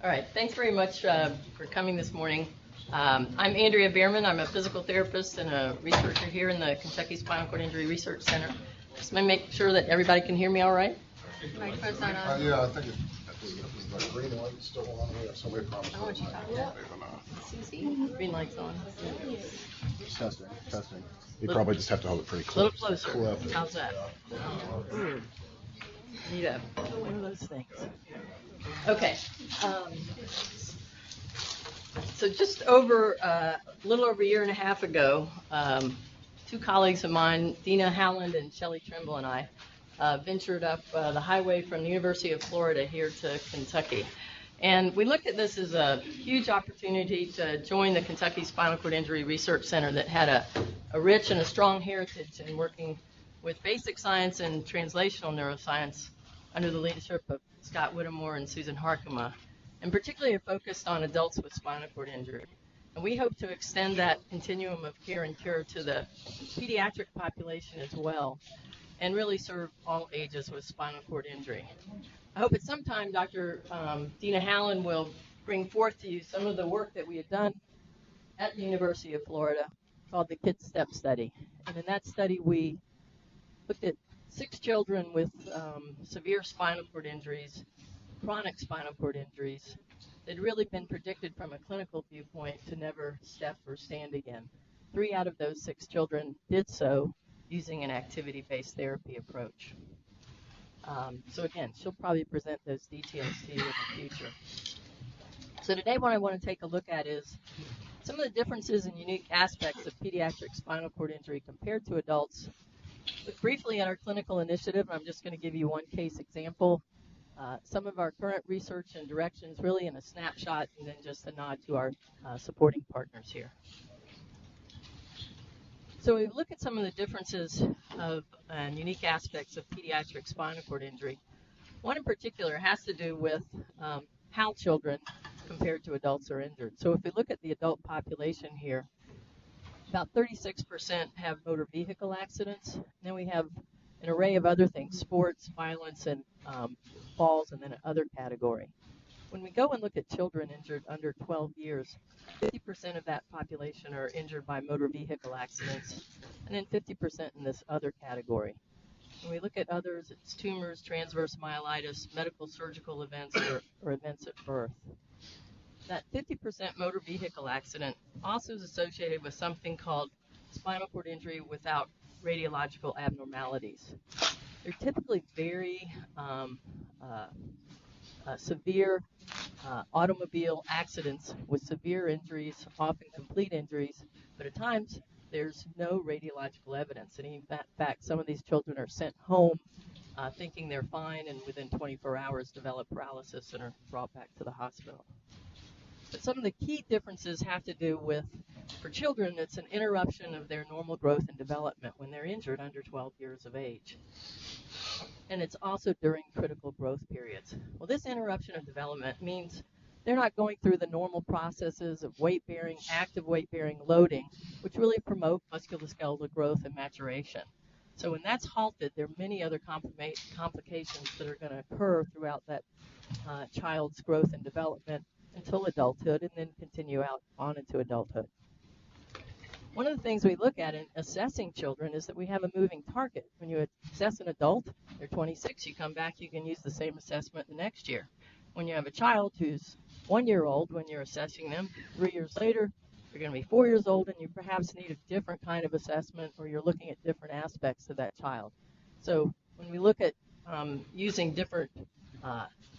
All right, thanks very much for coming this morning. I'm Andrea Behrman. I'm a physical therapist and a researcher here in the Kentucky Spinal Cord Injury Research Center. Just to make sure that everybody can hear me all right. Microphone's not on. Yeah, I think the green light's still on. Somebody promised. I want you to talk about Susie. Green light's on. Testing. You probably just have to hold it pretty close. A little closer. How's that? Need one of those things. Okay. So just a little over a year and a half ago, two colleagues of mine, Dina Howland and Shelley Trimble, and I ventured up the highway from the University of Florida here to Kentucky. And we looked at this as a huge opportunity to join the Kentucky Spinal Cord Injury Research Center that had a rich and a strong heritage in working with basic science and translational neuroscience under the leadership of Scott Whittemore and Susan Harkema, and particularly focused on adults with spinal cord injury. And we hope to extend that continuum of care and cure to the pediatric population as well, and really serve all ages with spinal cord injury. I hope at some time Dr. Dina Howland will bring forth to you some of the work that we had done at the University of Florida called the KID STEP study. And in that study, we looked at 6 children with severe spinal cord injuries, chronic spinal cord injuries, that had really been predicted from a clinical viewpoint to never step or stand again. 3 out of those 6 children did so using an activity-based therapy approach. So again, she'll probably present those details to you in the future. So today what I want to take a look at is some of the differences and unique aspects of pediatric spinal cord injury compared to adults. Look briefly at our clinical initiative, and I'm just going to give you one case example. Some of our current research and directions really in a snapshot, and then just a nod to our supporting partners here. So we look at some of the differences of and unique aspects of pediatric spinal cord injury. One in particular has to do with how children compared to adults are injured. So if we look at the adult population here, about 36% have motor vehicle accidents. And then we have an array of other things, sports, violence, and falls, and then another category. When we go and look at children injured under 12 years, 50% of that population are injured by motor vehicle accidents, and then 50% in this other category. When we look at others, it's tumors, transverse myelitis, medical surgical events, or events at birth. That 50% motor vehicle accident also is associated with something called spinal cord injury without radiological abnormalities. They're typically very severe automobile accidents with severe injuries, often complete injuries, but at times there's no radiological evidence. And in fact, some of these children are sent home thinking they're fine, and within 24 hours develop paralysis and are brought back to the hospital. But some of the key differences have to do with, for children, it's an interruption of their normal growth and development when they're injured under 12 years of age. And it's also during critical growth periods. Well, this interruption of development means they're not going through the normal processes of weight-bearing, active weight-bearing loading, which really promote musculoskeletal growth and maturation. So when that's halted, there are many other complications that are going to occur throughout that child's growth and development until adulthood, and then continue out on into adulthood. One of the things we look at in assessing children is that we have a moving target. When you assess an adult, they're 26, you come back, you can use the same assessment the next year. When you have a child who's 1 year old, when you're assessing them, 3 years later, you're going to be 4 years old, and you perhaps need a different kind of assessment, or you're looking at different aspects of that child. So when we look at using different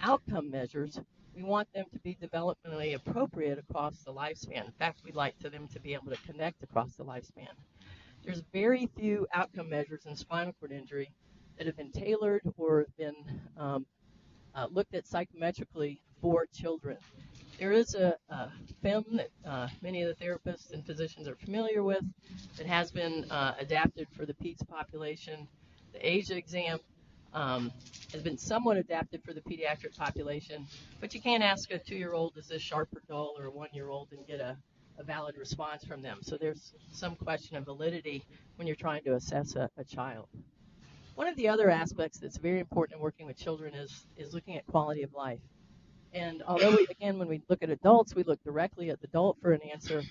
outcome measures, we want them to be developmentally appropriate across the lifespan. In fact, we'd like them to be able to connect across the lifespan. There's very few outcome measures in spinal cord injury that have been tailored or been looked at psychometrically for children. There is a film that many of the therapists and physicians are familiar with that has been adapted for the peds population. The Asia exam has been somewhat adapted for the pediatric population, but you can't ask a 2-year-old, is this sharp or dull, or a 1-year-old and get a valid response from them. So there's some question of validity when you're trying to assess a child. One of the other aspects that's very important in working with children is looking at quality of life. And although when we look at adults, we look directly at the adult for an answer.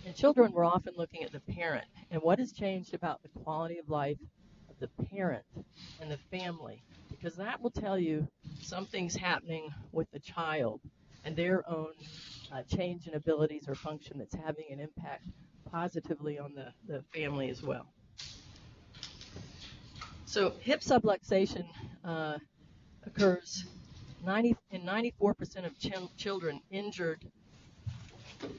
In children, we're often looking at the parent and what has changed about the quality of life of the parent and the family, because that will tell you something's happening with the child and their own change in abilities or function that's having an impact positively on the family as well. So hip subluxation occurs in 94% of children injured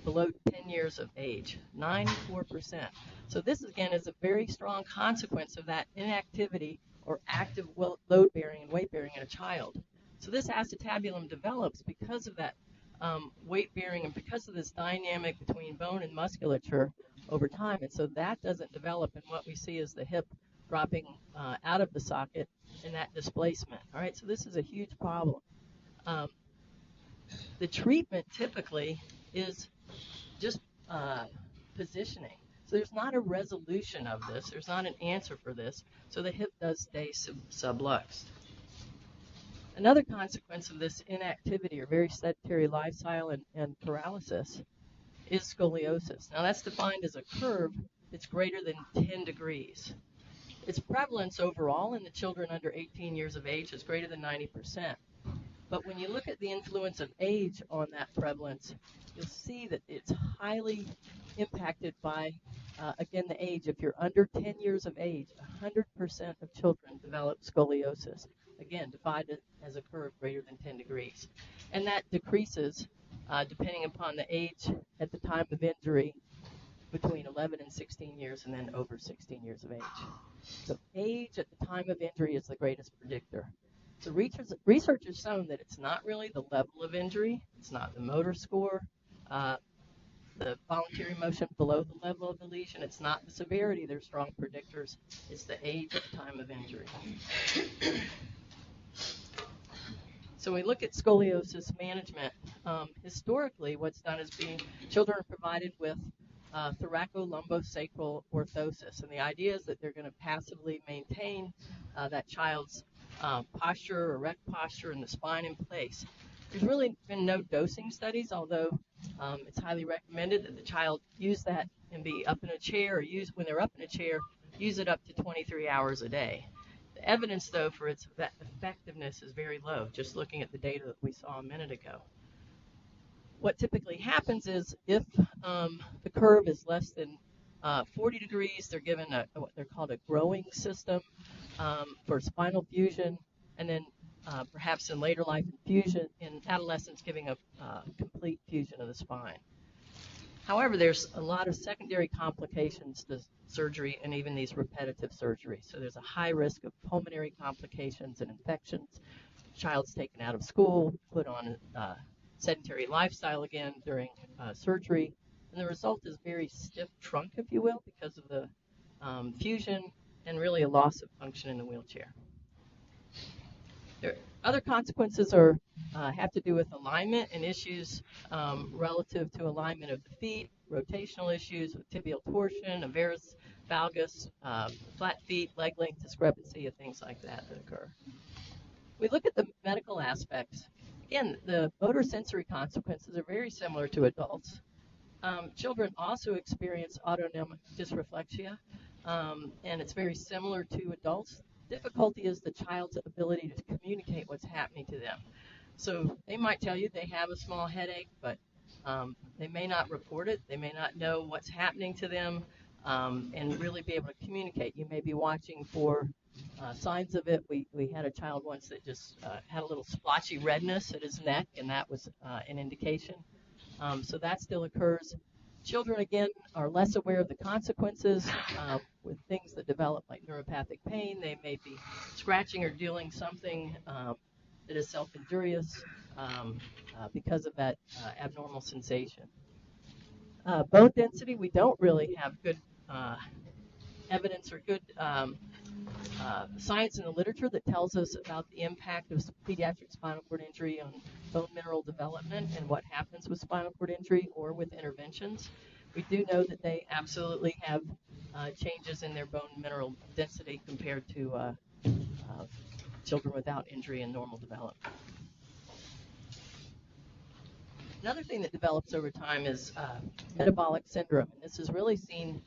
below 10 years of age, 94%. So this, again, is a very strong consequence of that inactivity or active load-bearing and weight-bearing in a child. So this acetabulum develops because of that weight-bearing and because of this dynamic between bone and musculature over time. And so that doesn't develop, and what we see is the hip dropping out of the socket and that displacement. All right, so this is a huge problem. The treatment typically is just positioning. So there's not a resolution of this. There's not an answer for this. So the hip does stay subluxed. Another consequence of this inactivity or very sedentary lifestyle and paralysis is scoliosis. Now that's defined as a curve that's greater than 10 degrees. Its prevalence overall in the children under 18 years of age is greater than 90%. But when you look at the influence of age on that prevalence, you'll see that it's highly impacted by, again, the age. If you're under 10 years of age, 100% of children develop scoliosis, again, defined as a curve greater than 10 degrees. And that decreases depending upon the age at the time of injury between 11 and 16 years and then over 16 years of age. So age at the time of injury is the greatest predictor. So research has shown that it's not really the level of injury, it's not the motor score, the voluntary motion below the level of the lesion, it's not the severity, they're strong predictors, it's the age at the time of injury. So we look at scoliosis management. Historically, what's done is children are provided with thoracolumbo-sacral orthosis, and the idea is that they're going to passively maintain that child's posture, erect posture, and the spine in place. There's really been no dosing studies, although it's highly recommended that the child use that and be up in a chair, or when they're up in a chair, use it up to 23 hours a day. The evidence, though, for its effectiveness is very low, just looking at the data that we saw a minute ago. What typically happens is if the curve is less than 40 degrees, they're given what they're called a growing system for spinal fusion, and then perhaps in later life infusion, in adolescence, giving a complete fusion of the spine. However, there's a lot of secondary complications to surgery and even these repetitive surgeries. So there's a high risk of pulmonary complications and infections. The child's taken out of school, put on a sedentary lifestyle again during surgery, and the result is very stiff trunk, if you will, because of the fusion and really a loss of function in the wheelchair. Other consequences have to do with alignment and issues relative to alignment of the feet, rotational issues with tibial torsion, a varus valgus, flat feet, leg length discrepancy, and things like that occur. We look at the medical aspects. Again, the motor sensory consequences are very similar to adults. Children also experience autonomic dysreflexia, and it's very similar to adults. Difficulty is the child's ability to communicate what's happening to them. So they might tell you they have a small headache, but they may not report it. They may not know what's happening to them and really be able to communicate. You may be watching for signs of it. We had a child once that just had a little splotchy redness at his neck, and that was an indication. So that still occurs. Children, again, are less aware of the consequences with things that develop like neuropathic pain. They may be scratching or doing something that is self-injurious because of that abnormal sensation. Bone density, we don't really have good evidence or good science in the literature that tells us about the impact of pediatric spinal cord injury on bone mineral development and what happens with spinal cord injury or with interventions. We do know that they absolutely have changes in their bone mineral density compared to children without injury and normal development. Another thing that develops over time is metabolic syndrome. And this is really seen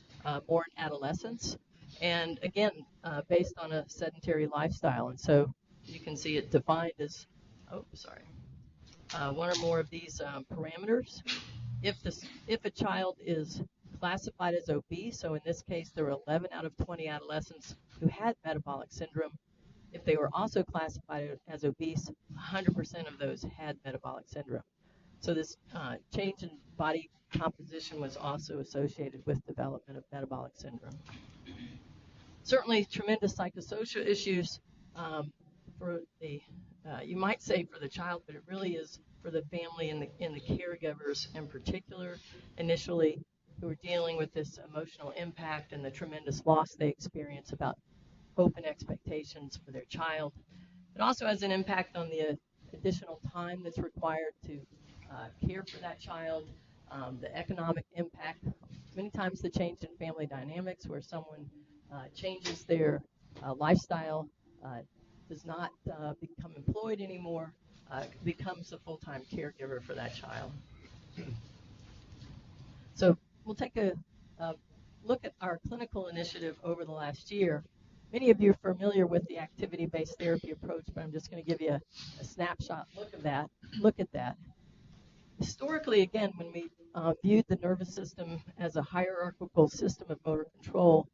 more in adolescence, and again, based on a sedentary lifestyle. And so you can see it defined as, one or more of these parameters. If a child is classified as obese, so in this case there were 11 out of 20 adolescents who had metabolic syndrome. If they were also classified as obese, 100% of those had metabolic syndrome. So this change in body composition was also associated with development of metabolic syndrome. Certainly tremendous psychosocial issues for the, you might say for the child, but it really is for the family and the caregivers in particular, initially, who are dealing with this emotional impact and the tremendous loss they experience about hope and expectations for their child. It also has an impact on the additional time that's required to care for that child, the economic impact, many times the change in family dynamics where someone changes their lifestyle, does not become employed anymore, becomes a full-time caregiver for that child. So we'll take a look at our clinical initiative over the last year. Many of you are familiar with the activity-based therapy approach, but I'm just going to give you a snapshot look at that. Historically, again, when we viewed the nervous system as a hierarchical system of motor control,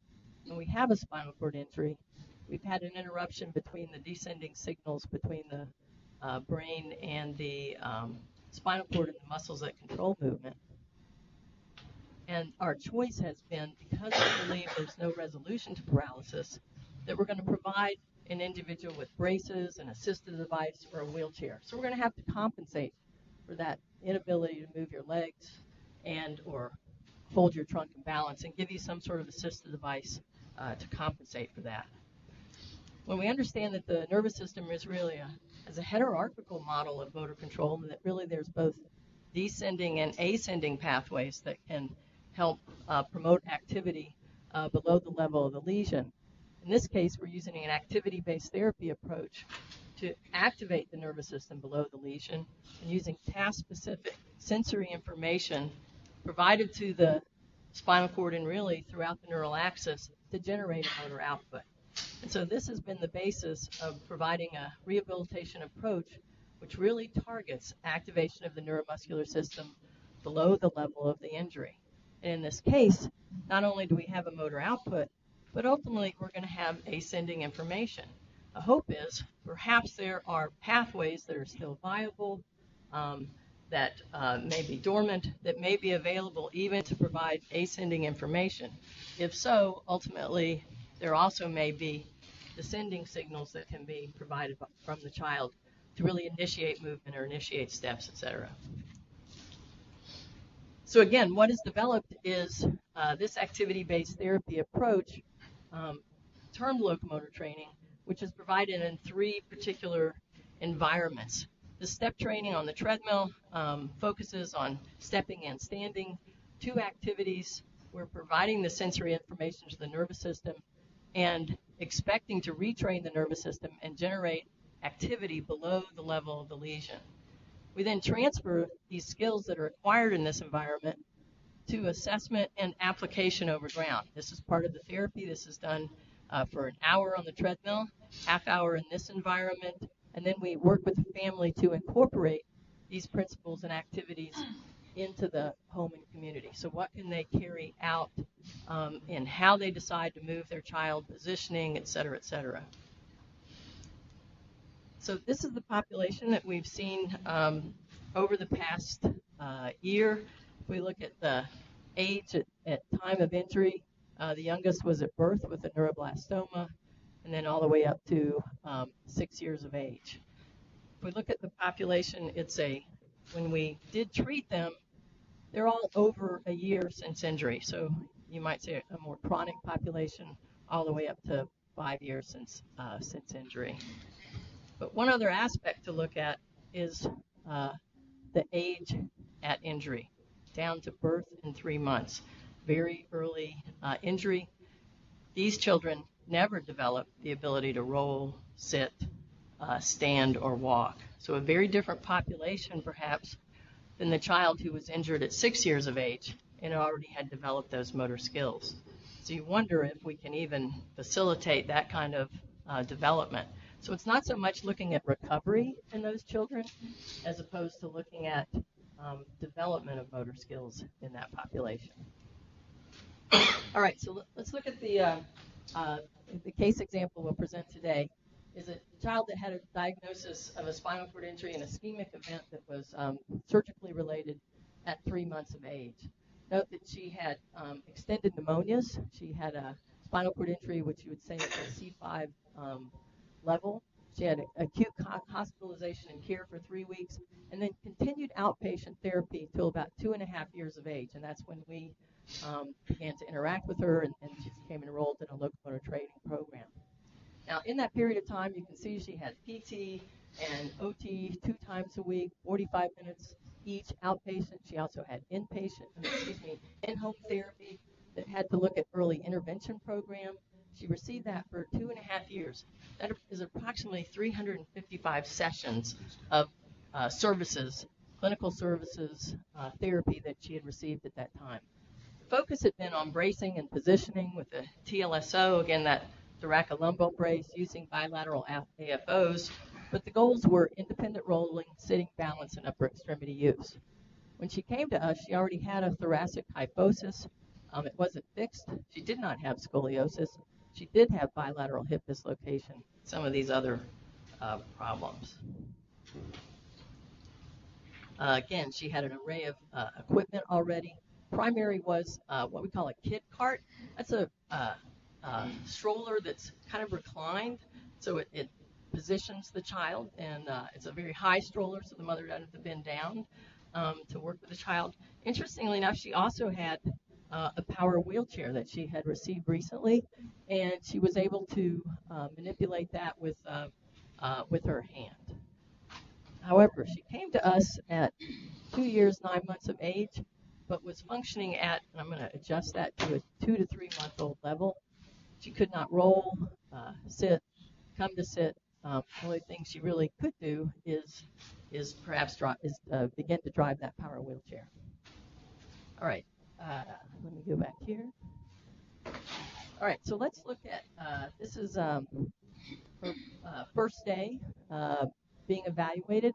when we have a spinal cord injury, we've had an interruption between the descending signals between the brain and the spinal cord and the muscles that control movement. And our choice has been, because we believe there's no resolution to paralysis, that we're going to provide an individual with braces, an assistive device, or a wheelchair. So we're going to have to compensate for that inability to move your legs and or hold your trunk and balance, and give you some sort of assistive device to compensate for that. When we understand that the nervous system is really as a heterarchical model of motor control, and that really there's both descending and ascending pathways that can help promote activity below the level of the lesion. In this case, we're using an activity-based therapy approach to activate the nervous system below the lesion, and using task-specific sensory information provided to the spinal cord and really throughout the neural axis to generate a motor output. And so this has been the basis of providing a rehabilitation approach which really targets activation of the neuromuscular system below the level of the injury. And in this case, not only do we have a motor output, but ultimately we're going to have ascending information. The hope is perhaps there are pathways that are still viable, that may be dormant, that may be available even to provide ascending information. If so, ultimately, there also may be descending signals that can be provided from the child to really initiate movement or initiate steps, etc. So again, what is developed is this activity-based therapy approach, termed locomotor training, which is provided in 3 particular environments. The step training on the treadmill focuses on stepping and standing. 2 activities, we're providing the sensory information to the nervous system and expecting to retrain the nervous system and generate activity below the level of the lesion. We then transfer these skills that are acquired in this environment to assessment and application over ground. This is part of the therapy. This is done for an hour on the treadmill, half hour in this environment, and then we work with the family to incorporate these principles and activities into the home and community. So what can they carry out in how they decide to move their child, positioning, et cetera, et cetera. So this is the population that we've seen over the past year. If we look at the age at time of injury, the youngest was at birth with a neuroblastoma, and then all the way up to 6 years of age. If we look at the population, when we did treat them, they're all over a year since injury. So you might say a more chronic population, all the way up to 5 years since injury. But one other aspect to look at is the age at injury, down to birth in 3 months. Very early injury. These children never develop the ability to roll, sit, stand, or walk. So a very different population, perhaps, than the child who was injured at 6 years of age and already had developed those motor skills. So you wonder if we can even facilitate that kind of development. So it's not so much looking at recovery in those children as opposed to looking at development of motor skills in that population. All right, so let's look at the case example we'll present today. Is a child that had a diagnosis of a spinal cord injury and ischemic event that was surgically related at 3 months of age. Note that she had extended pneumonias. She had a spinal cord injury, which you would say is a C5 level. She had acute hospitalization and care for 3 weeks, and then continued outpatient therapy till about 2.5 years of age, and that's when we began to interact with her, and she became enrolled in a locomotor training program. Now, in that period of time, you can see she had PT and OT 2 times a week, 45 minutes each outpatient. She also had in-home therapy that had to look at early intervention program. She received that for 2.5 years. That is approximately 355 sessions of services, clinical services, therapy that she had received at that time. The focus had been on bracing and positioning with the TLSO, again, that thoracolumbar brace, using bilateral AFOs, but the goals were independent rolling, sitting, balance, and upper extremity use. When she came to us, she already had a thoracic kyphosis. It wasn't fixed. She did not have scoliosis. She did have bilateral hip dislocation, some of these other problems. Again, she had an array of equipment already. Primary was what we call a kid cart. That's a stroller that's kind of reclined, so it positions the child, and it's a very high stroller, so the mother doesn't have to bend down to work with the child. Interestingly enough, she also had a power wheelchair that she had received recently, and she was able to manipulate that with her hand. However, she came to us at 2 years, 9 months of age, but was functioning at, and I'm going to adjust that to a 2 to 3 month old level. She could not roll, sit, come to sit. The only thing she really could do is perhaps begin to drive that power wheelchair. All right, let me go back here. All right, so let's look at, this is her first day being evaluated.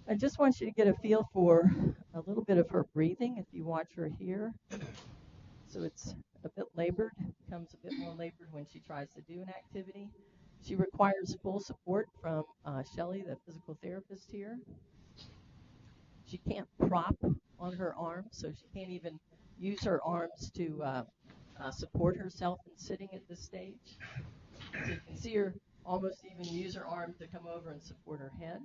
I just want you to get a feel for a little bit of her breathing if you watch her here. So it's a bit labored, becomes a bit more labored when she tries to do an activity. She requires full support from Shelley, the physical therapist here. She can't prop on her arms, so she can't even use her arms to support herself in sitting at this stage. So you can see her almost even use her arm to come over and support her head.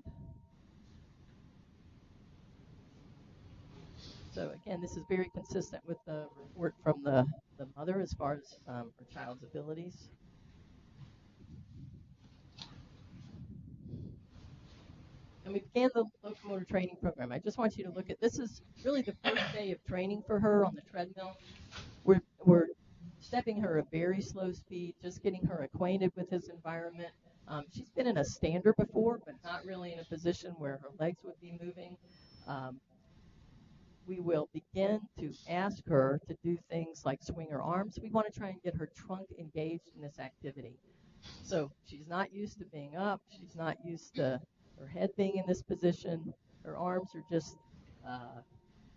So again, this is very consistent with the report from the mother as far as her child's abilities. And we began the locomotor training program. I just want you to look at, this is really the first day of training for her on the treadmill. We're stepping her at a very slow speed, just getting her acquainted with his environment. She's been in a stander before, but not really in a position where her legs would be moving. We will begin to ask her to do things like swing her arms. We want to try and get her trunk engaged in this activity. So she's not used to being up. She's not used to her head being in this position. Her arms are just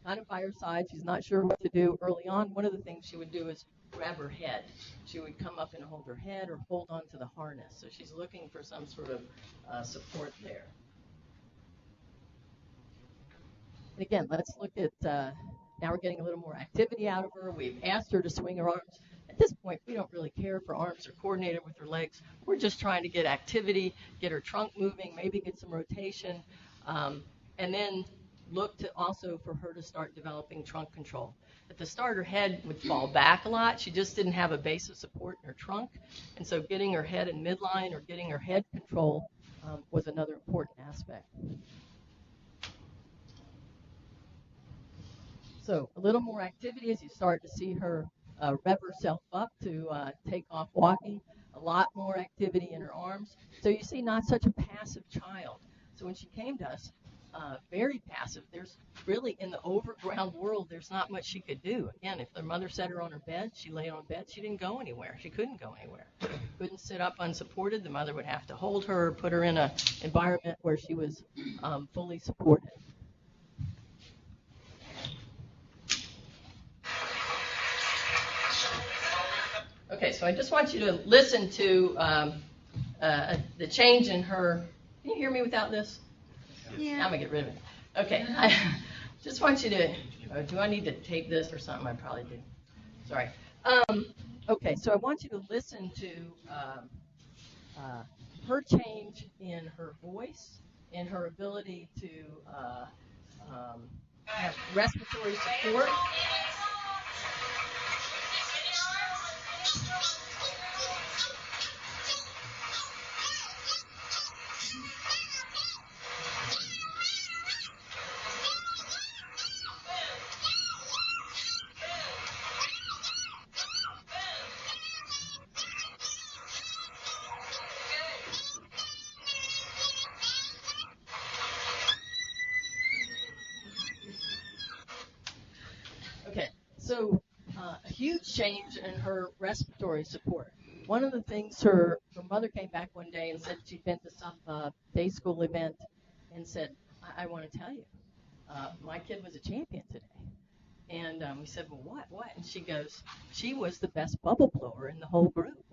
kind of by her side. She's not sure what to do. Early on, one of the things she would do is grab her head. She would come up and hold her head or hold on to the harness. So she's looking for some sort of support there. And again, let's look at, now we're getting a little more activity out of her. We've asked her to swing her arms. At this point, we don't really care if her arms are coordinated with her legs. We're just trying to get activity, get her trunk moving, maybe get some rotation, and then look to also for her to start developing trunk control. At the start, her head would fall back a lot. She just didn't have a base of support in her trunk. And so getting her head in midline or getting her head control was another important aspect. So a little more activity as you start to see her rev herself up to take off walking. A lot more activity in her arms. So you see not such a passive child. So when she came to us, very passive. There's really, in the overground world, there's not much she could do. Again, if their mother set her on her bed, she lay on bed, she didn't go anywhere. She couldn't go anywhere. Couldn't sit up unsupported. The mother would have to hold her, put her in an environment where she was fully supported. Okay, so I just want you to listen to the change in her. Can you hear me without this? Yeah. I'm going to get rid of it. Okay, I just want you to, do I need to tape this or something? I probably do. Sorry. Okay, so I want you to listen to her change in her voice, in her ability to have respiratory support. Okay, so a huge change in her respiratory support. One of the things her mother came back one day and said she'd been to some day school event and said, I want to tell you, my kid was a champion today. And we said, well, what? And she goes, she was the best bubble blower in the whole group.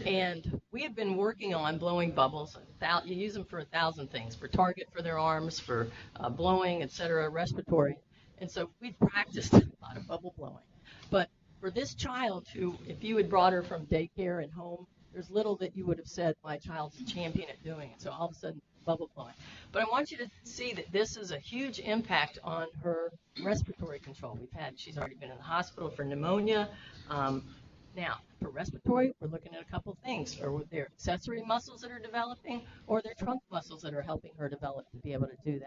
And we had been working on blowing bubbles. You use them for 1,000 things, for target for their arms, for blowing, etc., respiratory. And so we'd practiced a lot of bubble blowing. But for this child who, if you had brought her from daycare and home, there's little that you would have said, my child's a champion at doing it. So all of a sudden, bubble blowing. But I want you to see that this is a huge impact on her respiratory control. She's already been in the hospital for pneumonia. Now, for respiratory, we're looking at a couple things. Or their accessory muscles that are developing, or their trunk muscles that are helping her develop to be able to do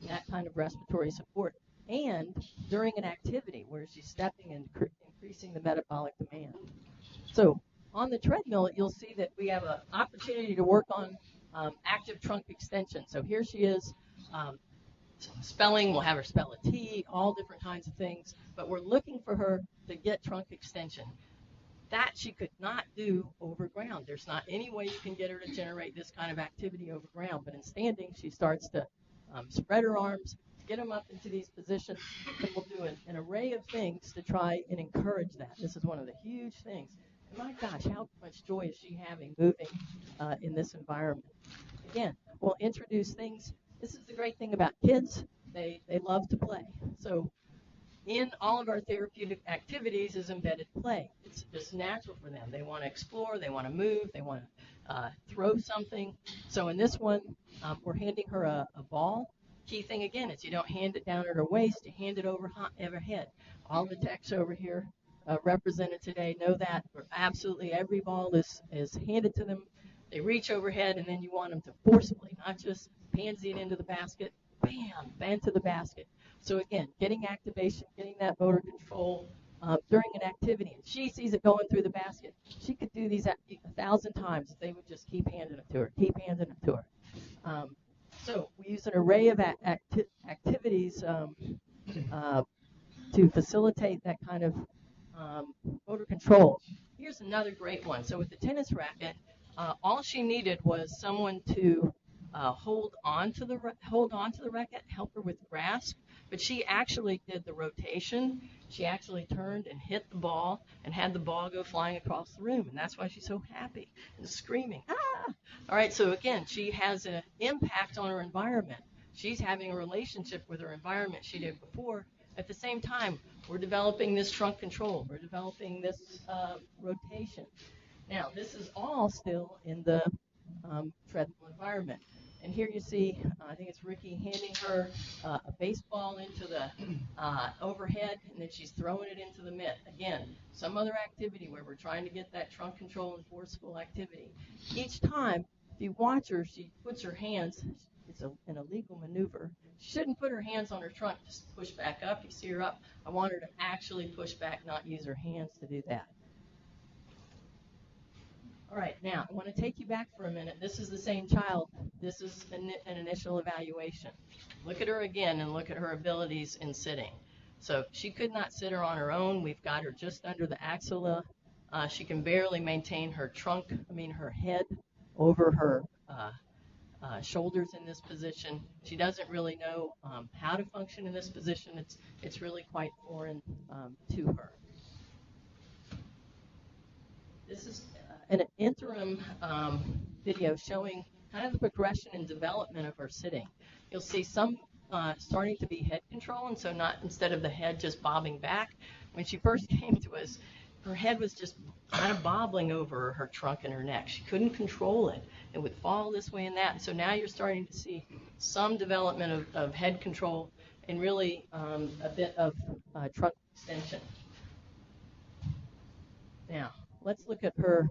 that kind of respiratory support. And during an activity where she's stepping and increasing the metabolic demand. So on the treadmill, you'll see that we have an opportunity to work on active trunk extension. So here she is spelling. We'll have her spell a T, all different kinds of things. But we're looking for her to get trunk extension. That she could not do over ground. There's not any way you can get her to generate this kind of activity over ground. But in standing, she starts to spread her arms, get them up into these positions, and we'll do an array of things to try and encourage that. This is one of the huge things. And my gosh, how much joy is she having moving in this environment? Again, we'll introduce things. This is the great thing about kids. They love to play. So in all of our therapeutic activities is embedded play. It's just natural for them. They want to explore. They want to move. They want to throw something. So in this one, we're handing her a ball. Key thing, again, is you don't hand it down at her waist. You hand it over her head. All the techs over here represented today know that. Absolutely every ball is handed to them. They reach overhead, and then you want them to forcefully, not just pansy it into the basket, bam, bend to the basket. So again, getting activation, getting that motor control during an activity. And she sees it going through the basket. She could do these 1,000 times if they would just keep handing it to her, keep handing it to her. So we use an array of activities to facilitate that kind of motor control. Here's another great one. So with the tennis racket, all she needed was someone to hold on to the racket, help her with grasp. But she actually did the rotation. She actually turned and hit the ball and had the ball go flying across the room. And that's why she's so happy and screaming, ah! All right, so again, she has an impact on her environment. She's having a relationship with her environment she did before. At the same time, we're developing this trunk control. We're developing this rotation. Now, this is all still in the treadmill environment. And here you see, I think it's Ricky handing her a baseball into the overhead, and then she's throwing it into the mitt. Again, some other activity where we're trying to get that trunk control and forceful activity. Each time, if you watch her, she puts her hands, it's an illegal maneuver. She shouldn't put her hands on her trunk, just push back up. You see her up. I want her to actually push back, not use her hands to do that. All right, now I want to take you back for a minute. This is the same child. This is an initial evaluation. Look at her again and look at her abilities in sitting. So she could not sit her on her own. We've got her just under the axilla. She can barely maintain her her head over her shoulders in this position. She doesn't really know how to function in this position. It's really quite foreign to her. This is an interim video showing kind of the progression and development of her sitting. You'll see some starting to be head control, and so not instead of the head just bobbing back. When she first came to us, her head was just kind of bobbling over her trunk and her neck. She couldn't control it. It would fall this way and that. And so now you're starting to see some development of head control and really a bit of trunk extension. Now, let's look at her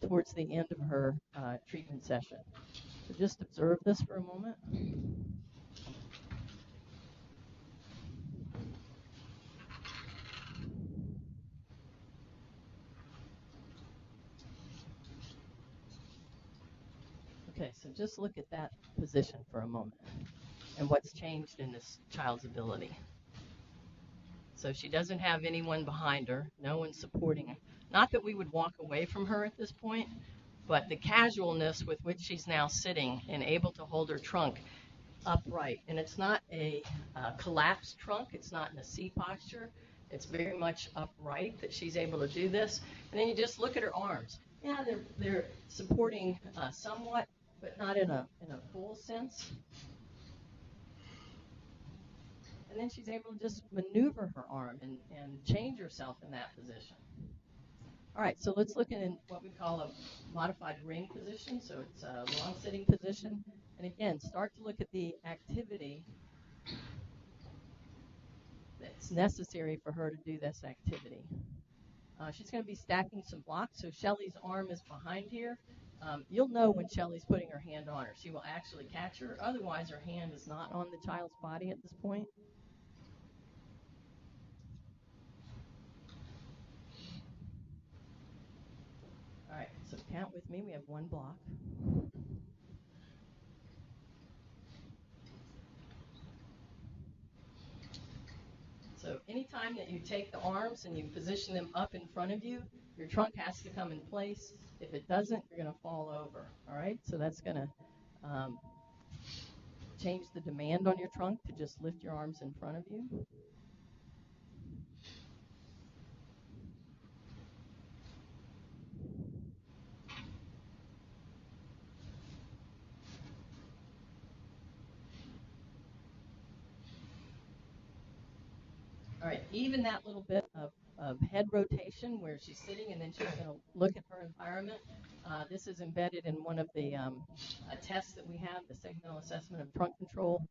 towards the end of her treatment session. So just observe this for a moment. Okay, so just look at that position for a moment and what's changed in this child's ability. So she doesn't have anyone behind her, no one supporting her. Not that we would walk away from her at this point, but the casualness with which she's now sitting and able to hold her trunk upright. And it's not a collapsed trunk, it's not in a C posture. It's very much upright that she's able to do this. And then you just look at her arms. Yeah, they're supporting somewhat, but not in a full sense. And then she's able to just maneuver her arm and change herself in that position. All right, so let's look at what we call a modified ring position. So it's a long sitting position. And again, start to look at the activity that's necessary for her to do this activity. She's going to be stacking some blocks. So Shelly's arm is behind here. You'll know when Shelly's putting her hand on her. She will actually catch her. Otherwise, her hand is not on the child's body at this point. All right, so count with me. We have one block. So anytime that you take the arms and you position them up in front of you, your trunk has to come in place. If it doesn't, you're going to fall over. All right, so that's going to change the demand on your trunk to just lift your arms in front of you. All right, even that little bit of head rotation where she's sitting and then she's going to look at her environment. This is embedded in one of the tests that we have, the segmental assessment of trunk control,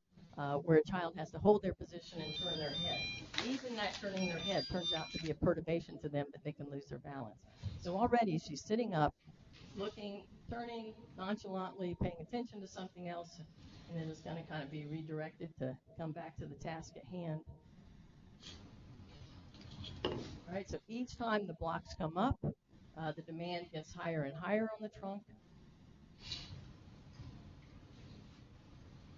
where a child has to hold their position and turn their head. Even that turning their head turns out to be a perturbation to them that they can lose their balance. So already she's sitting up, looking, turning nonchalantly, paying attention to something else, and then it's going to kind of be redirected to come back to the task at hand. All right, so each time the blocks come up, the demand gets higher and higher on the trunk.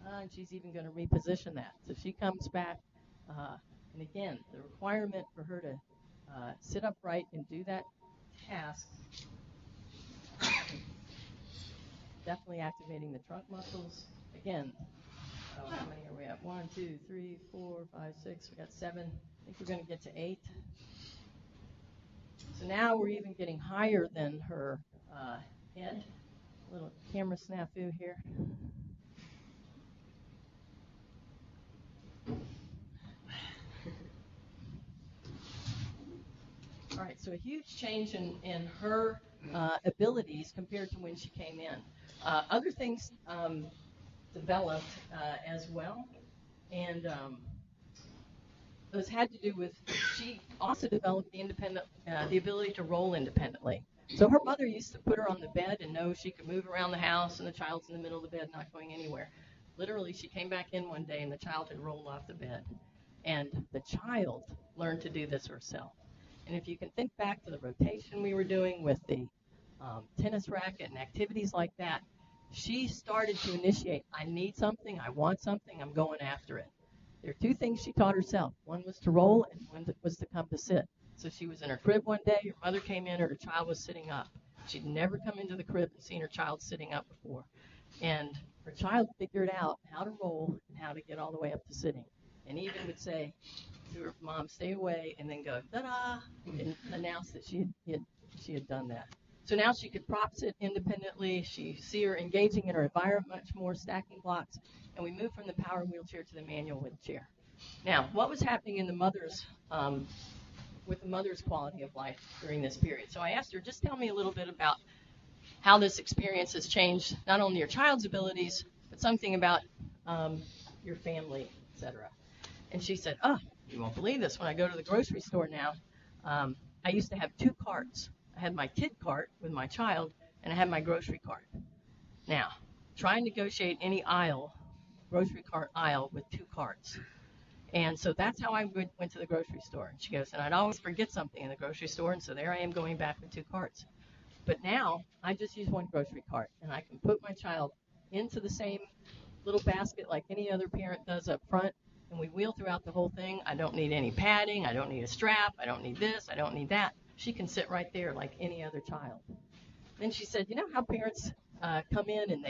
And she's even going to reposition that. So she comes back, and again, the requirement for her to sit upright and do that task, definitely activating the trunk muscles. Again, how many are we at? 1, 2, 3, 4, 5, 6. We got 7. I think we're going to get to 8. So now we're even getting higher than her head. A little camera snafu here. All right, so a huge change in her abilities compared to when she came in. Other things developed as well, and those had to do with, she also developed the ability to roll independently. So her mother used to put her on the bed and know she could move around the house and the child's in the middle of the bed not going anywhere. Literally, she came back in one day and the child had rolled off the bed. And the child learned to do this herself. And if you can think back to the rotation we were doing with the tennis racket and activities like that, she started to initiate, I need something, I want something, I'm going after it. There are two things she taught herself. One was to roll and one was to come to sit. So she was in her crib one day, her mother came in, her child was sitting up. She'd never come into the crib and seen her child sitting up before. And her child figured out how to roll and how to get all the way up to sitting. And even would say to her mom, stay away, and then go, ta-da, and announce that she had done that. So now she could prop sit independently. She see her engaging in her environment much more, stacking blocks, and we moved from the power wheelchair to the manual wheelchair. Now, what was happening in the mother's with the mother's quality of life during this period? So I asked her, just tell me a little bit about how this experience has changed not only your child's abilities, but something about your family, etc. And she said, oh, you won't believe this. When I go to the grocery store now, I used to have two carts. I had my kid cart with my child, and I had my grocery cart. Now, try and negotiate any grocery cart aisle with two carts. And so that's how I went to the grocery store. And she goes, and I'd always forget something in the grocery store, and so there I am going back with two carts. But now I just use one grocery cart, and I can put my child into the same little basket like any other parent does up front, and we wheel throughout the whole thing. I don't need any padding. I don't need a strap. I don't need this. I don't need that. She can sit right there like any other child. Then she said, you know how parents come in and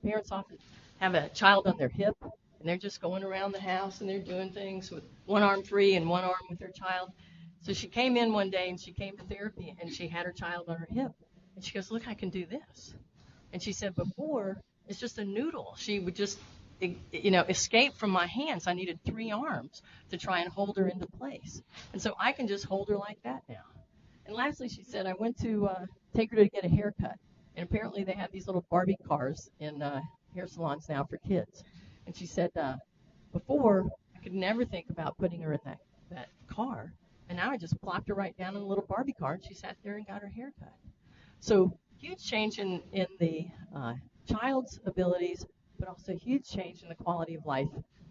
parents often have a child on their hip, and they're just going around the house and they're doing things with one arm free and one arm with their child. So she came in one day and she came to therapy and she had her child on her hip. And she goes, look, I can do this. And she said, before, it's just a noodle. She would just, escape from my hands. I needed three arms to try and hold her into place. And so I can just hold her like that now. And lastly, she said, I went to take her to get a haircut. And apparently they have these little Barbie cars in hair salons now for kids. And she said, before, I could never think about putting her in that car. And now I just plopped her right down in a little Barbie car, and she sat there and got her hair cut. So huge change in the child's abilities, but also huge change in the quality of life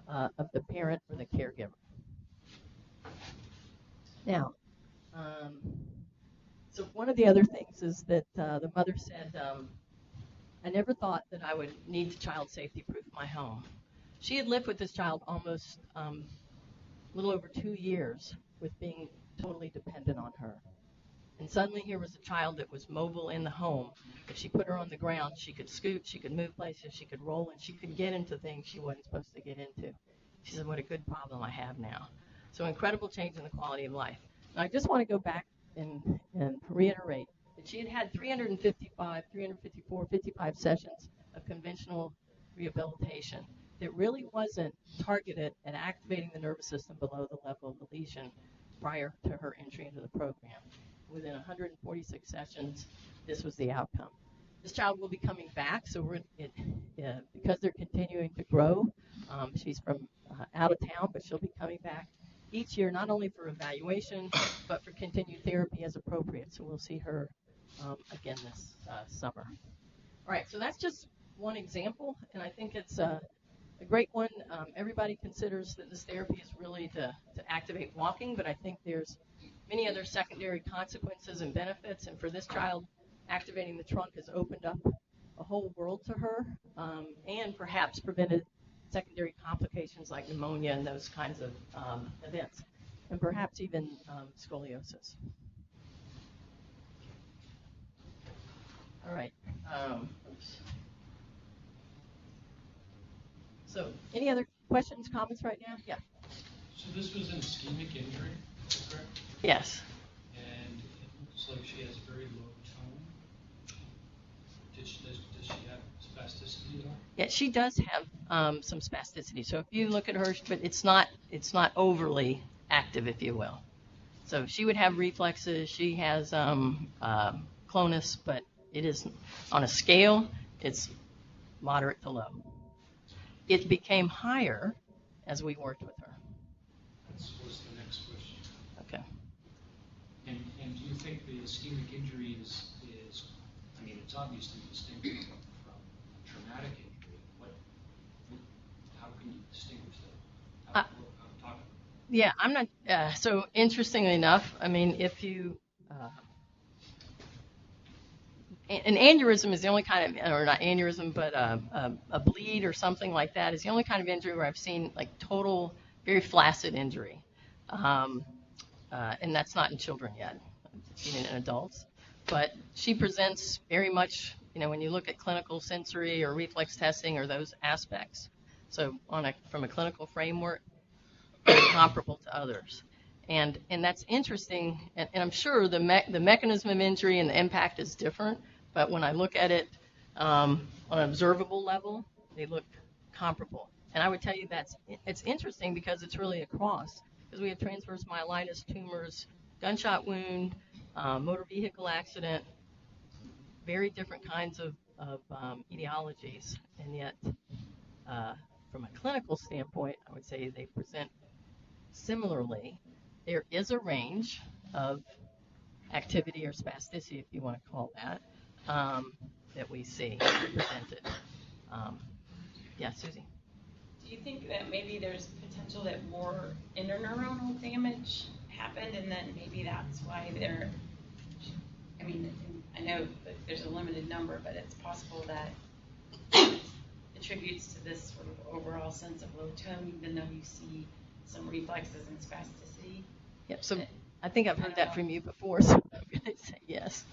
of the parent or the caregiver. Now, so one of the other things is that the mother said, I never thought that I would need to child safety proof my home. She had lived with this child almost a little over 2 years with being totally dependent on her. And suddenly here was a child that was mobile in the home. If she put her on the ground, she could scoot, she could move places, she could roll, and she could get into things she wasn't supposed to get into. She said, what a good problem I have now. So incredible change in the quality of life. Now, I just want to go back and reiterate that she had had 55 sessions of conventional rehabilitation that really wasn't targeted at activating the nervous system below the level of the lesion prior to her entry into the program. Within 146 sessions, this was the outcome. This child will be coming back, so because they're continuing to grow, she's from out of town, but she'll be coming back each year, not only for evaluation, but for continued therapy as appropriate. So we'll see her again this summer. All right, so that's just one example, and I think it's a great one. Everybody considers that this therapy is really to activate walking, but I think there's many other secondary consequences and benefits, and for this child, activating the trunk has opened up a whole world to her, and perhaps prevented secondary complications like pneumonia and those kinds of events, and perhaps even scoliosis. All right. So any other questions, comments right now? Yeah. So this was an ischemic injury, is that correct? Yes. And it looks like she has very low tone. Does she have spasticity at all? Yeah, she does have some spasticity. So if you look at her, but it's not overly active, if you will. So she would have reflexes. She has clonus, but it is on a scale. It's moderate to low. It became higher as we worked with her. That was the next question. Okay. And do you think the ischemic injury is I mean, it's obviously distinct from traumatic injury. How can you distinguish that? Yeah, I'm not. So interestingly enough, I mean, if you an aneurysm is the only kind of, or not aneurysm, but a bleed or something like that is the only kind of injury where I've seen like total, very flaccid injury. And that's not in children yet. I've seen it in adults. But she presents very much, when you look at clinical sensory or reflex testing or those aspects. So from a clinical framework, very comparable to others. And that's interesting, and I'm sure the mechanism of injury and the impact is different, but when I look at it on an observable level, they look comparable. And I would tell you it's interesting because it's really across, because we have transverse myelitis, tumors, gunshot wound, motor vehicle accident, very different kinds of etiologies, and yet from a clinical standpoint, I would say they present similarly. There is a range of activity or spasticity, if you want to call that, that we see presented. Yeah, Susie. Do you think that maybe there's potential that more interneuronal damage happened, and then maybe that's why I know that there's a limited number, but it's possible that it attributes to this sort of overall sense of low tone, even though you see some reflexes and spasticity? Yep. So I think I've heard that from you before, so I'm going to say yes.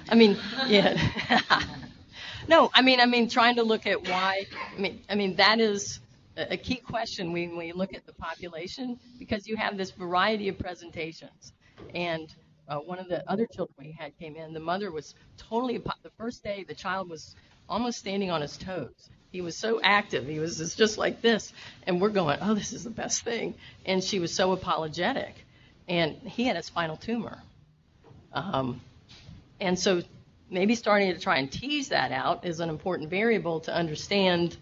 I mean, yeah. No, I mean, trying to look at why. I mean, that is a key question when we look at the population, because you have this variety of presentations. And one of the other children we had came in. The mother was totally. The first day, the child was almost standing on his toes. He was so active. He was just like this. And we're going, oh, this is the best thing. And she was so apologetic. And he had a spinal tumor. And so maybe starting to try and tease that out is an important variable to understand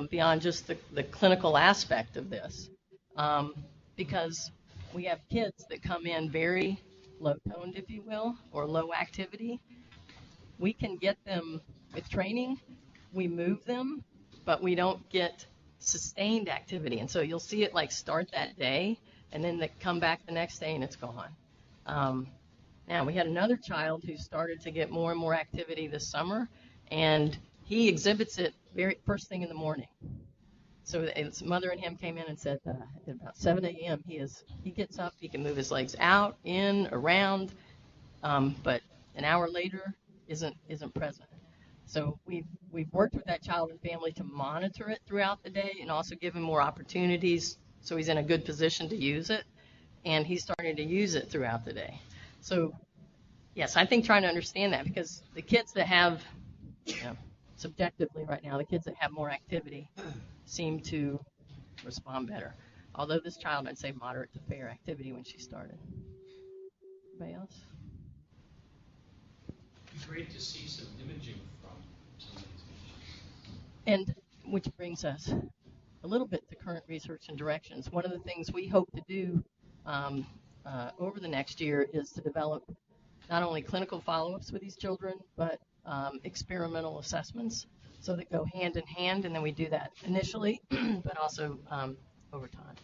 beyond just the clinical aspect of this. Because we have kids that come in very low-toned, if you will, or low activity. We can get them with training. We move them, but we don't get sustained activity. And so you'll see it like start that day, and then they come back the next day and it's gone. Now, we had another child who started to get more and more activity this summer, and he exhibits it very first thing in the morning. So his mother and him came in and said at about 7 a.m. he gets up, he can move his legs out, in, around, but an hour later isn't present. So we've worked with that child and family to monitor it throughout the day and also give him more opportunities so he's in a good position to use it, and he's starting to use it throughout the day. So yes, I think trying to understand that, because the kids that have, subjectively right now, the kids that have more activity seem to respond better. Although this child, I'd say moderate to fair activity when she started. Anybody else? It's great to see some imaging from some of these patients. And which brings us a little bit to current research and directions. One of the things we hope to do over the next year is to develop not only clinical follow-ups with these children, but experimental assessments, so that go hand in hand, and then we do that initially, but also over time.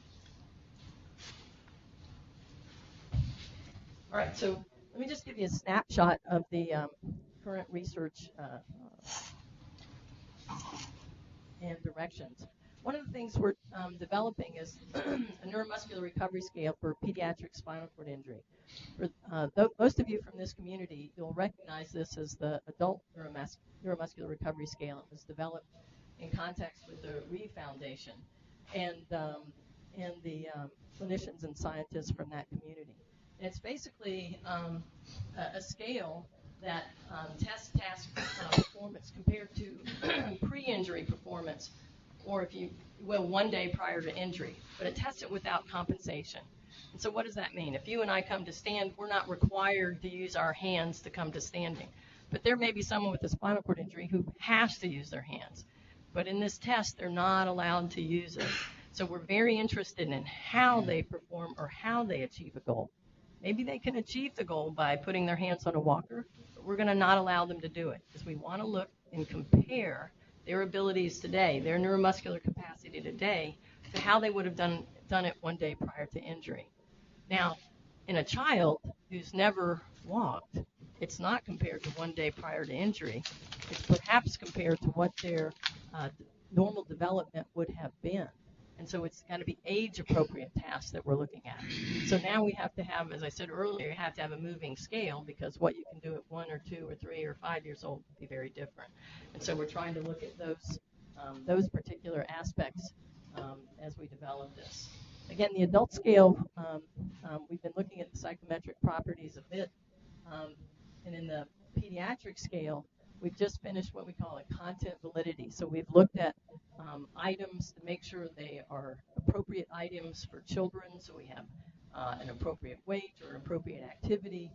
All right, so let me just give you a snapshot of the current research and directions. One of the things we're developing is a neuromuscular recovery scale for pediatric spinal cord injury. Most of you from this community, you'll recognize this as the adult neuromuscular recovery scale. It was developed in context with the Reeve Foundation and the clinicians and scientists from that community. And it's basically a scale that tests task performance compared to pre-injury performance, or if you will, 1 day prior to injury. But it tests it without compensation. And so what does that mean? If you and I come to stand, we're not required to use our hands to come to standing. But there may be someone with a spinal cord injury who has to use their hands. But in this test, they're not allowed to use it. So we're very interested in how they perform or how they achieve a goal. Maybe they can achieve the goal by putting their hands on a walker, but we're going to not allow them to do it, because we want to look and compare their abilities today, their neuromuscular capacity today, to how they would have done it 1 day prior to injury. Now, in a child who's never walked, it's not compared to 1 day prior to injury. It's perhaps compared to what their normal development would have been. And so it's got to be age-appropriate tasks that we're looking at. So now we have to have, as I said earlier, you have to have a moving scale, because what you can do at 1 or 2 or 3 or 5 years old will be very different. And so we're trying to look at those particular aspects as we develop this. Again, the adult scale, we've been looking at the psychometric properties a bit. And in the pediatric scale, we've just finished what we call a content validity. So we've looked at items to make sure they are appropriate items for children. So we have an appropriate weight or appropriate activity.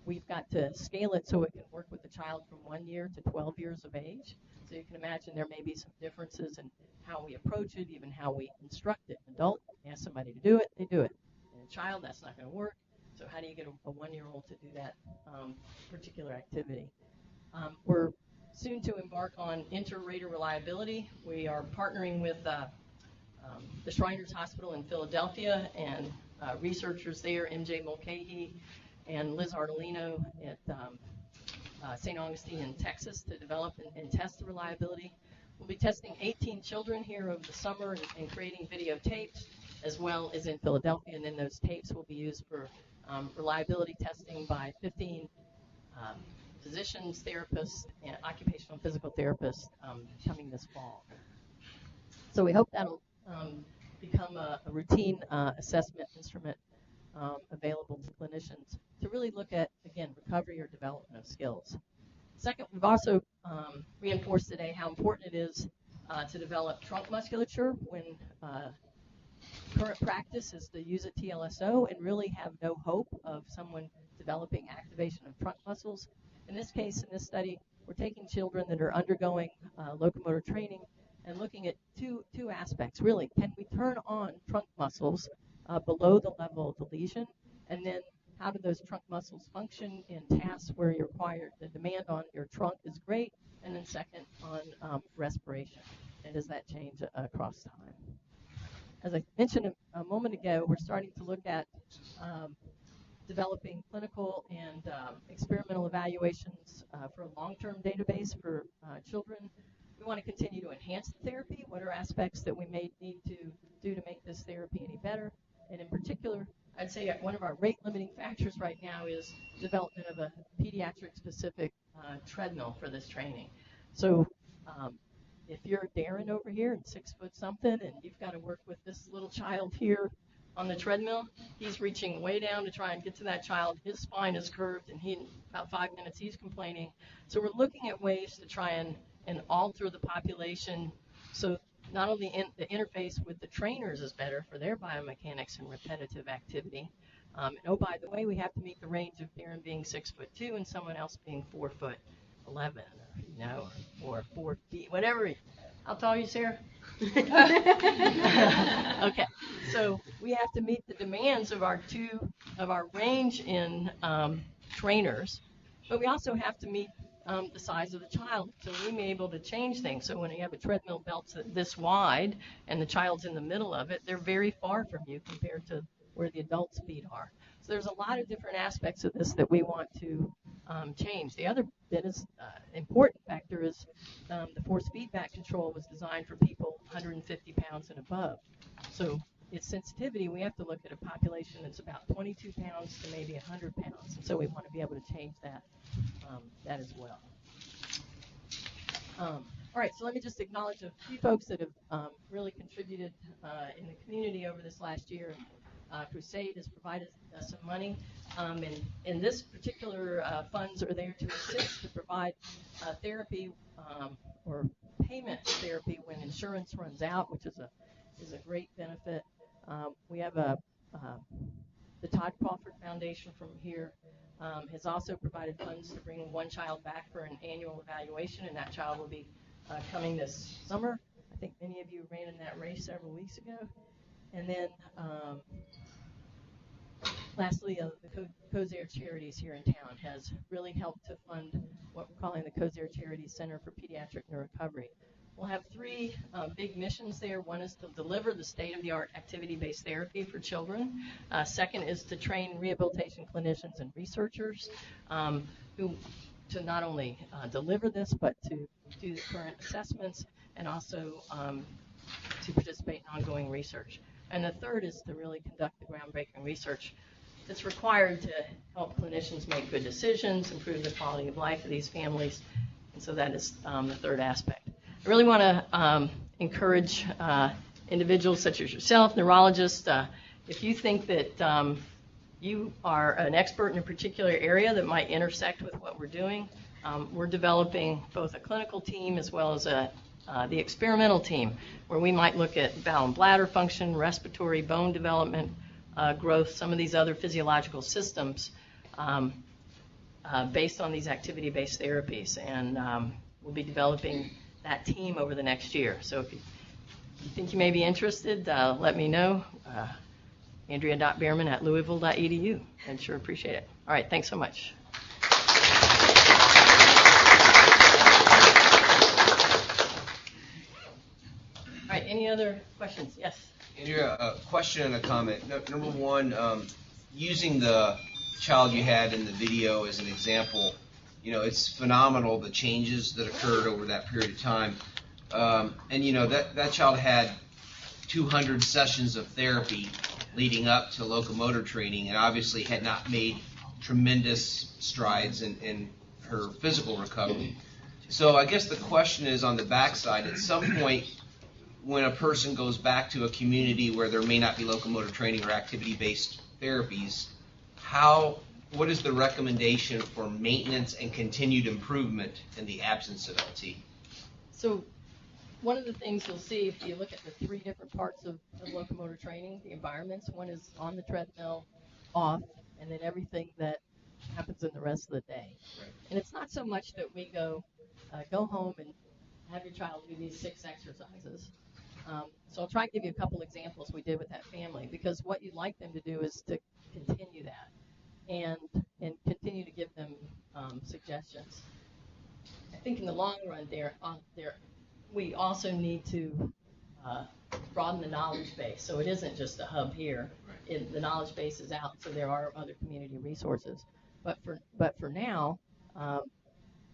We've got to scale it so it can work with the child from 1 year to 12 years of age. So you can imagine there may be some differences in how we approach it, even how we instruct it. An adult, ask somebody to do it, they do it. In a child, that's not going to work. So how do you get a 1-year-old to do that particular activity? We're soon to embark on inter-rater reliability. We are partnering with the Shriners Hospital in Philadelphia and researchers there, MJ Mulcahy and Liz Ardolino at St. Augustine in Texas, to develop and test the reliability. We'll be testing 18 children here over the summer and creating videotapes, as well as in Philadelphia, and then those tapes will be used for reliability testing by 15 physicians, therapists, and occupational physical therapists coming this fall. So we hope that'll become a routine assessment instrument available to clinicians to really look at, again, recovery or development of skills. Second, we've also reinforced today how important it is to develop trunk musculature when current practice is to use a TLSO and really have no hope of someone developing activation of trunk muscles. In this case, in this study, we're taking children that are undergoing locomotor training and looking at two aspects, really. Can we turn on trunk muscles below the level of the lesion? And then how do those trunk muscles function in tasks where you're required, the demand on your trunk is great, and then second on respiration. And does that change across time? As I mentioned a moment ago, we're starting to look at developing clinical and experimental evaluations for a long-term database for children. We want to continue to enhance the therapy. What are aspects that we may need to do to make this therapy any better? And in particular, I'd say one of our rate-limiting factors right now is development of a pediatric-specific treadmill for this training. So if you're Darren over here and 6 foot something, and you've got to work with this little child here on the treadmill, he's reaching way down to try and get to that child. His spine is curved, and in about 5 minutes, he's complaining. So we're looking at ways to try and alter the population so not only the interface with the trainers is better for their biomechanics and repetitive activity. And oh, by the way, we have to meet the range of Darren being 6'2" and someone else being 4'11", or 4 feet, whatever. How tall are you, Sarah? Okay, so we have to meet the demands of our range in trainers, but we also have to meet the size of the child, so we may be able to change things. So when you have a treadmill belt this wide and the child's in the middle of it, they're very far from you compared to where the adult's feet are. So there's a lot of different aspects of this that we want to change. The other bit is important factor is the force feedback control was designed for people 150 pounds and above. So its sensitivity, we have to look at a population that's about 22 pounds to maybe 100 pounds. And so we want to be able to change that as well. All right, so let me just acknowledge a few folks that have really contributed in the community over this last year. Crusade has provided some money, and this particular funds are there to assist to provide therapy or payment therapy when insurance runs out, which is a great benefit. We have the Todd Crawford Foundation from here has also provided funds to bring one child back for an annual evaluation, and that child will be coming this summer. I think many of you ran in that race several weeks ago. And then lastly, the COSAIR Charities here in town has really helped to fund what we're calling the COSAIR Charities Center for Pediatric NeuroRecovery. we'll have three big missions there. One is to deliver the state-of-the-art activity-based therapy for children. Second is to train rehabilitation clinicians and researchers who to not only deliver this, but to do the current assessments and also to participate in ongoing research. And the third is to really conduct the groundbreaking research that's required to help clinicians make good decisions, improve the quality of life of these families. And so that is the third aspect. I really want to encourage individuals such as yourself, neurologists, if you think that you are an expert in a particular area that might intersect with what we're doing, we're developing both a clinical team as well as the experimental team, where we might look at bowel and bladder function, respiratory, bone development, growth, some of these other physiological systems based on these activity-based therapies. And we'll be developing that team over the next year. So if you think you may be interested, let me know. Andrea.Behrman at Louisville.edu. I'd sure appreciate it. All right, thanks so much. All right, any other questions? Yes. Andrea, a question and a comment. Number one, using the child you had in the video as an example, you know, it's phenomenal the changes that occurred over that period of time. And, you know, that child had 200 sessions of therapy leading up to locomotor training and obviously had not made tremendous strides in her physical recovery. So I guess the question is on the backside, at some point when a person goes back to a community where there may not be locomotor training or activity-based therapies, what is the recommendation for maintenance and continued improvement in the absence of LT? So one of the things you'll see if you look at the three different parts of locomotor training, the environments, one is on the treadmill, off, and then everything that happens in the rest of the day. Right. And it's not so much that we go home and have your child do these 6 exercises. So I'll try to give you a couple examples we did with that family, because what you'd like them to do is to continue that and continue to give them suggestions. I think in the long run we also need to broaden the knowledge base. So it isn't just a hub here. Right. The knowledge base is out, so there are other community resources. But for now,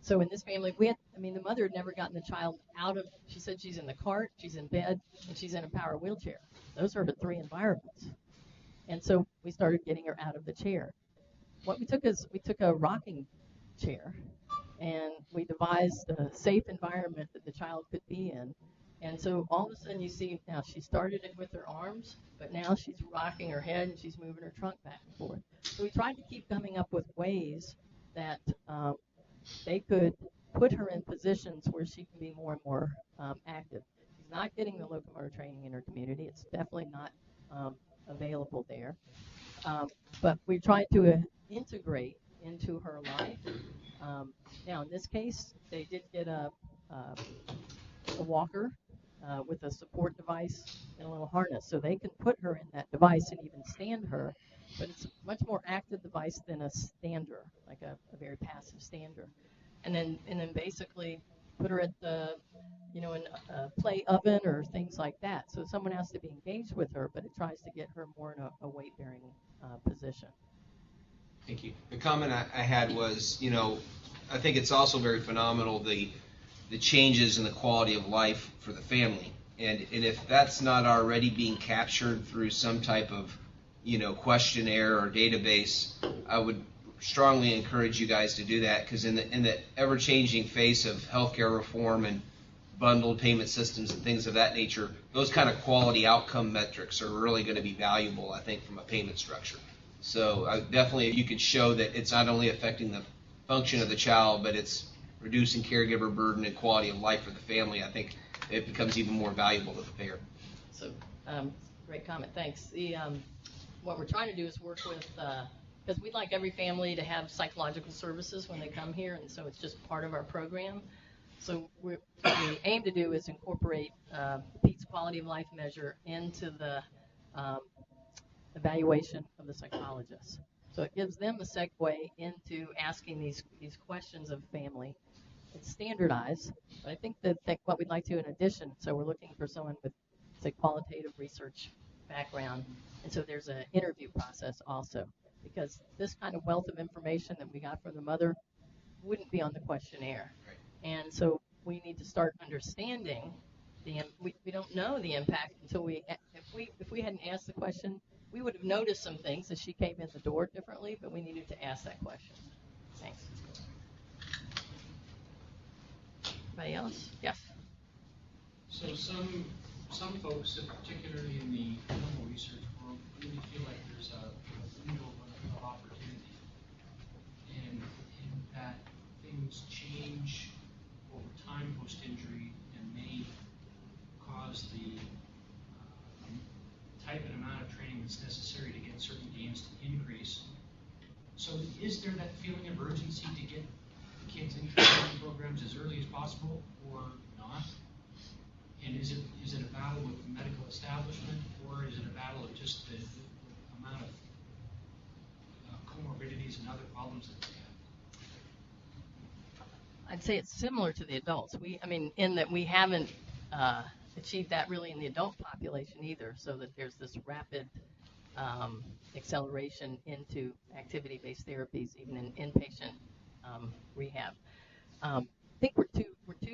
so in this family, the mother had never gotten the child out of, she said she's in the cart, she's in bed, and she's in a power wheelchair. Those are the three environments. And so we started getting her out of the chair. What we took is, we took a rocking chair, and we devised a safe environment that the child could be in. And so all of a sudden you see now she started it with her arms, but now she's rocking her head and she's moving her trunk back and forth. So we tried to keep coming up with ways that they could put her in positions where she can be more and more active. She's not getting the locomotor training in her community. It's definitely not available there. But we tried to integrate into her life. Now, in this case, they did get a walker with a support device and a little harness, so they can put her in that device and even stand her, but it's a much more active device than a stander, like a very passive stander. And then basically put her at the, in a play oven or things like that. So someone has to be engaged with her, but it tries to get her more in a weight-bearing position. Thank you. The comment I had was, I think it's also very phenomenal the changes in the quality of life for the family. And if that's not already being captured through some type of, questionnaire or database, I would strongly encourage you guys to do that, because in the ever-changing face of healthcare reform and bundled payment systems and things of that nature, those kind of quality outcome metrics are really going to be valuable, I think, from a payment structure. So definitely, if you could show that it's not only affecting the function of the child, but it's reducing caregiver burden and quality of life for the family, I think it becomes even more valuable to the payer. So, great comment. Thanks. What we're trying to do is work with, because we'd like every family to have psychological services when they come here, and so it's just part of our program. So what we aim to do is incorporate Pete's quality of life measure into the evaluation of the psychologist. So it gives them a segue into asking these questions of family it's standardized, but I think that what we'd like to in addition, so we're looking for someone with, say, qualitative research background, and so there's an interview process also, because this kind of wealth of information that we got from the mother wouldn't be on the questionnaire. And so we need to start understanding we don't know the impact until if we hadn't asked the question, we would have noticed some things as she came in the door differently, but we needed to ask that question. Thanks. Anybody else? Yes. So some folks, particularly in the animal research world, really feel like there's a window of opportunity, and that things change over time post-injury and may cause the type and amount of training that's necessary to get certain gains to increase. So is there that feeling of urgency to get kids into training programs as early as possible or not? And is it a battle with the medical establishment, or is it a battle of just the amount of comorbidities and other problems that they have? I'd say it's similar to the adults. In that we haven't achieved that really in the adult population either, so that there's this rapid acceleration into activity-based therapies, even in inpatient rehab. I think we're too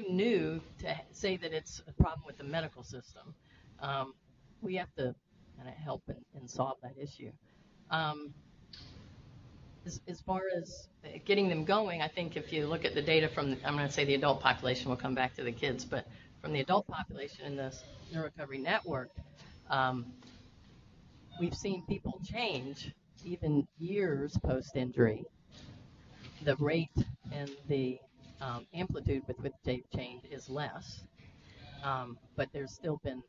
new to say that it's a problem with the medical system. We have to kind of help and solve that issue. As far as getting them going, I think if you look at the data from, I'm going to say the adult population, we'll come back to the kids, but from the adult population in this NeuroRecovery network, we've seen people change even years post-injury. The rate and the amplitude with which they've changed is less, but there's still been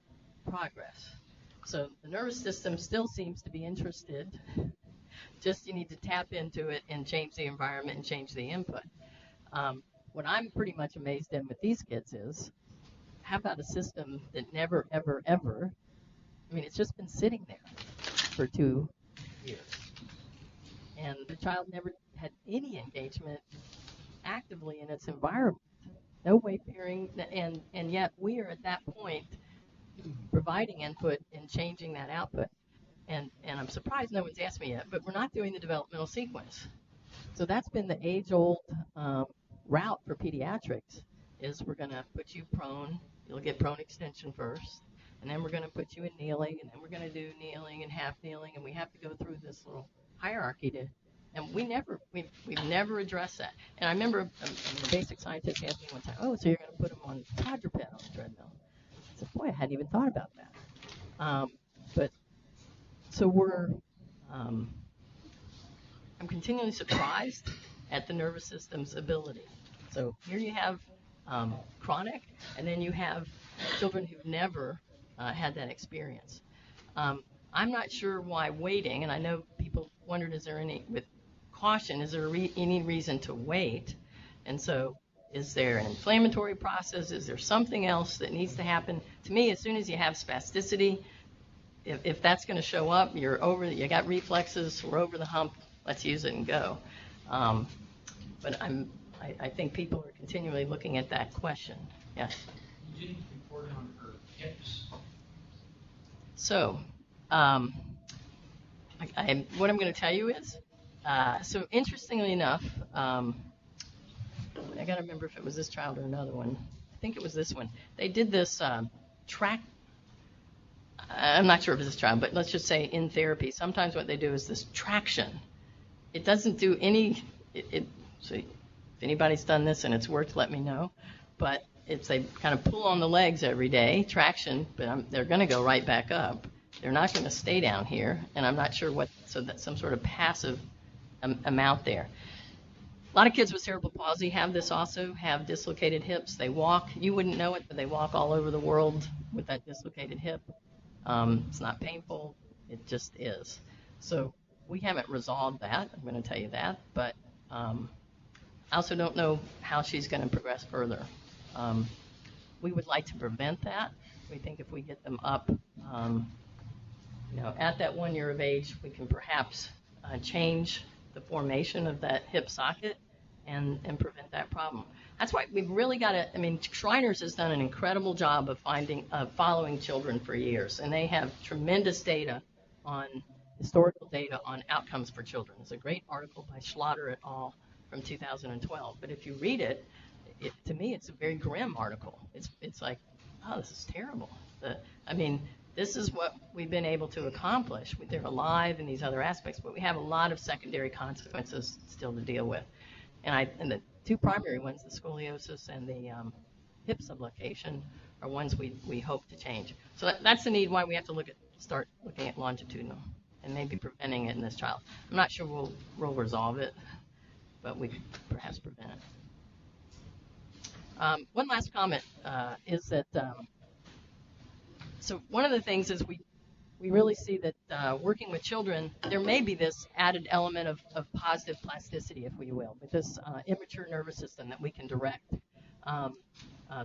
progress. So the nervous system still seems to be interested. Just you need to tap into it and change the environment and change the input. What I'm pretty much amazed in with these kids is, how about a system that never, ever, ever, it's just been sitting there for 2 years. And the child never had any engagement actively in its environment. No wayfaring, and yet we are at that point providing input and changing that output. And I'm surprised no one's asked me yet, but we're not doing the developmental sequence. So that's been the age-old route for pediatrics, is we're going to put you prone. You'll get prone extension first, and then we're going to put you in kneeling, and then we're going to do kneeling and half kneeling, and we have to go through this little hierarchy and we've never addressed that. And I remember a basic scientist asked me one time, so you're going to put them on quadruped on the treadmill. I said, boy, I hadn't even thought about that. I'm continually surprised at the nervous system's ability. So here you have chronic, and then you have children who've never had that experience. I'm not sure why waiting, and I know people wondered, is there any reason to wait? And so is there an inflammatory process? Is there something else that needs to happen? To me, as soon as you have spasticity, if that's going to show up, you got reflexes, we're over the hump, let's use it and go. But I think people are continually looking at that question. Yes? You didn't report on her hips. So, what I'm going to tell you is, so interestingly enough, I got to remember if it was this child or another one. I think it was this one. They did this track. I'm not sure if it's this child, but let's just say in therapy, sometimes what they do is this traction. It doesn't do any. So if anybody's done this and it's worked, let me know. But they kind of pull on the legs every day, traction, but they're going to go right back up. They're not going to stay down here, and I'm not sure so that's some sort of passive amount there. A lot of kids with cerebral palsy have this also, have dislocated hips. They walk, you wouldn't know it, but they walk all over the world with that dislocated hip. It's not painful, it just is. So we haven't resolved that, I'm going to tell you that, but I also don't know how she's going to progress further. We would like to prevent that. We think if we get them up, at that 1 year of age, we can perhaps change the formation of that hip socket and prevent that problem. That's why we've really got to, I mean, Shriners has done an incredible job of following children for years, and they have tremendous data on, historical data on outcomes for children. There's a great article by Schlatter et al. From 2012, but if you read it, to me, it's a very grim article. It's like, oh, this is terrible. I mean, this is what we've been able to accomplish. They're alive in these other aspects, but we have a lot of secondary consequences still to deal with. And the two primary ones, the scoliosis and the hip subluxation, are ones we hope to change. So that's the need why we have to start looking at longitudinal and maybe preventing it in this child. I'm not sure we'll resolve it, but we could perhaps prevent it. One last comment is that, so one of the things is we really see that working with children, there may be this added element of positive plasticity, if we will, with this immature nervous system that we can direct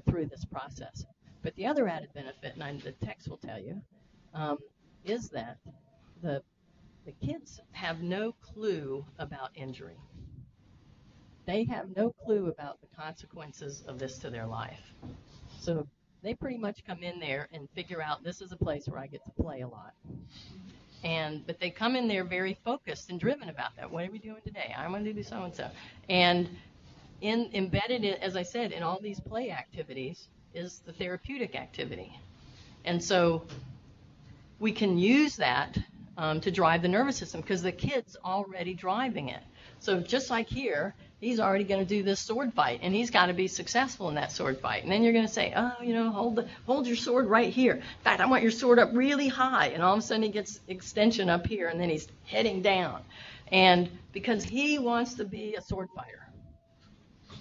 through this process. But the other added benefit, and the text will tell you, is that the kids have no clue about injury. They have no clue about the consequences of this to their life. So they pretty much come in there and figure out this is a place where I get to play a lot. But they come in there very focused and driven about that. What are we doing today? I'm going to do so-and-so. And embedded, as I said, in all these play activities is the therapeutic activity. And so we can use that to drive the nervous system because the kid's already driving it. So just like here, he's already going to do this sword fight, and he's got to be successful in that sword fight. And then you're going to say, oh, hold your sword right here. In fact, I want your sword up really high. And all of a sudden he gets extension up here, and then he's heading down. And because he wants to be a sword fighter.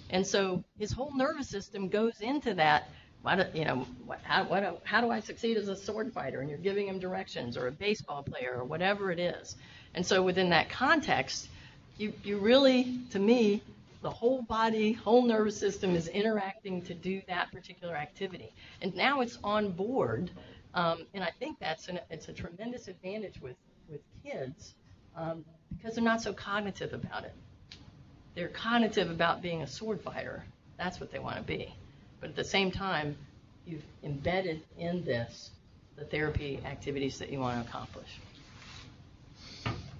And so his whole nervous system goes into that. How do I succeed as a sword fighter? And you're giving him directions, or a baseball player, or whatever it is. And so within that context, you really, to me, the whole body, whole nervous system is interacting to do that particular activity. And now it's on board, and I think it's a tremendous advantage with kids because they're not so cognitive about it. They're cognitive about being a sword fighter. That's what they want to be. But at the same time, you've embedded in this the therapy activities that you want to accomplish.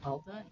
All done.